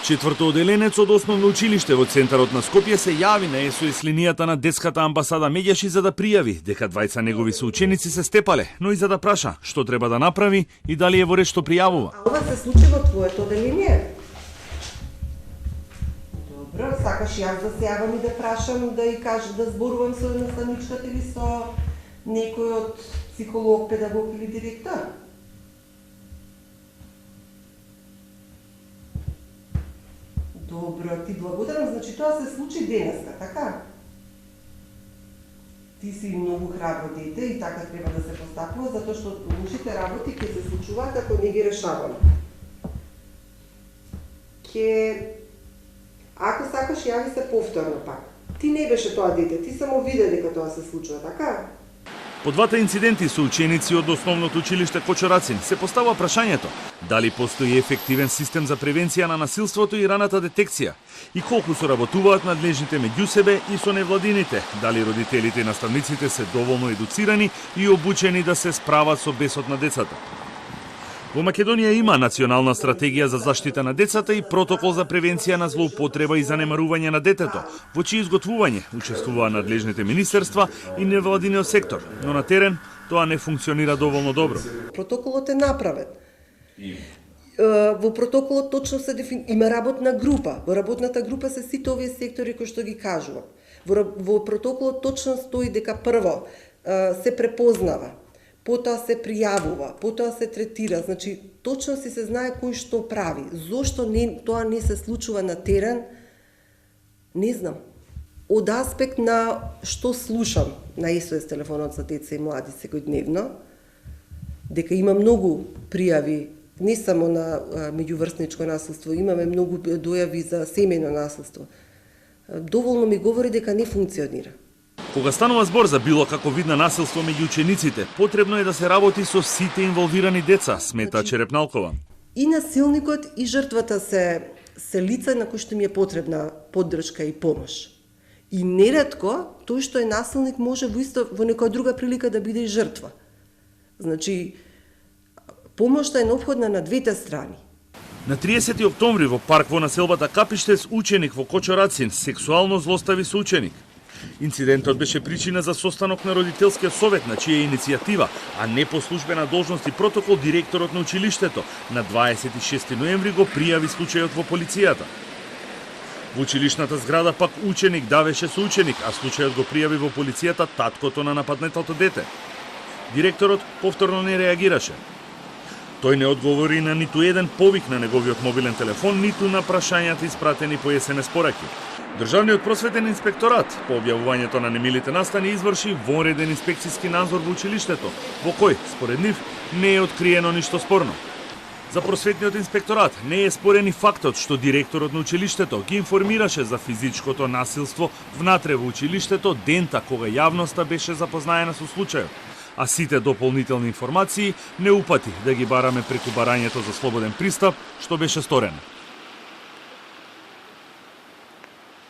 Четврто оделенец од основно училиште во центарот на Скопје се јави на СОС линијата на детската амбасада Меѓаши за да пријави дека двајца негови соученици се степале, но и за да праша што треба да направи и дали е во ред што пријавува. А ова се случи во твоето оделение? Добро, сакаш јас да се јавам и да прашам, да и кажам, да зборувам со наставничката или со некој од психолог, педагог или директор? Добро, ти благодарам, значи тоа се случи денеска, така? Ти си многу храбро дете и така треба да се постапува, затоа што лошите работи ќе се случуваат ако не ги решаваме. Ако сакаш, јави се повторно пак. Ти не беше тоа дете, ти само виде дека тоа се случува, така? По двата инциденти со ученици од основното училиште Кочорацин се поставува прашањето дали постои ефективен систем за превенција на насилството и раната детекција и колку соработуваат надлежните меѓу себе и со невладините, дали родителите и наставниците се доволно едуцирани и обучени да се справат со бесот на децата. Во Македонија има национална стратегија за заштита на децата и протокол за превенција на злоупотреба и занемарување на детето, во чие изготвување учествуваа надлежните министерства и невладиниот сектор, но на терен тоа не функционира доволно добро. Протоколот е направен. Во протоколот точно се има работна група. Во работната група се сите овие сектори кои што ги кажувам. Во протоколот точно стои дека прво се препознава, потоа се пријавува, потоа се третира, значи точно си се знае кој што прави. Зошто тоа не се случува на терен, не знам. Од аспект на што слушам на СОС телефонот за деца и млади секојдневно, дека има многу пријави, не само на меѓуврсничко насилство, имаме многу дојави за семејно насилство. Доволно ми говори дека не функционира. Кога станува збор за било како вид на насилство меѓу учениците, потребно е да се работи со сите инволвирани деца, смета Черепналкова. И насилникот и жртвата се лица на кои што ми е потребна поддршка и помош. И неретко тој што е насилник може во некоја друга прилика да биде и жртва. Значи, помошта е неопходна на двете страни. На 30 октомври во парк во населбата Капиштец ученик во Кочорацин сексуално злостави соученик. Инцидентот беше причина за состанок на родителскиот совет на чија иницијатива, а не по службена должност и протокол директорот на училиштето на 26 ноември го пријави случајот во полицијата. Во училишната зграда пак ученик давеше соученик, а случајот го пријави во полицијата таткото на нападнетото дете. Директорот повторно не реагираше. Тој не одговори на ниту еден повик на неговиот мобилен телефон, ниту на прашањата испратени по СМС пораки. Државниот просветен инспекторат по објавувањето на немилите настани изврши вонреден инспекцијски надзор во училиштето, во кој, според нив, не е откриено ништо спорно. За просветниот инспекторат не е спорен и фактот што директорот на училиштето ги информираше за физичкото насилство внатре во училиштето дента кога јавноста беше запознаена со случајот, а сите дополнителни информации не упати да ги бараме преку барањето за слободен пристап што беше сторено.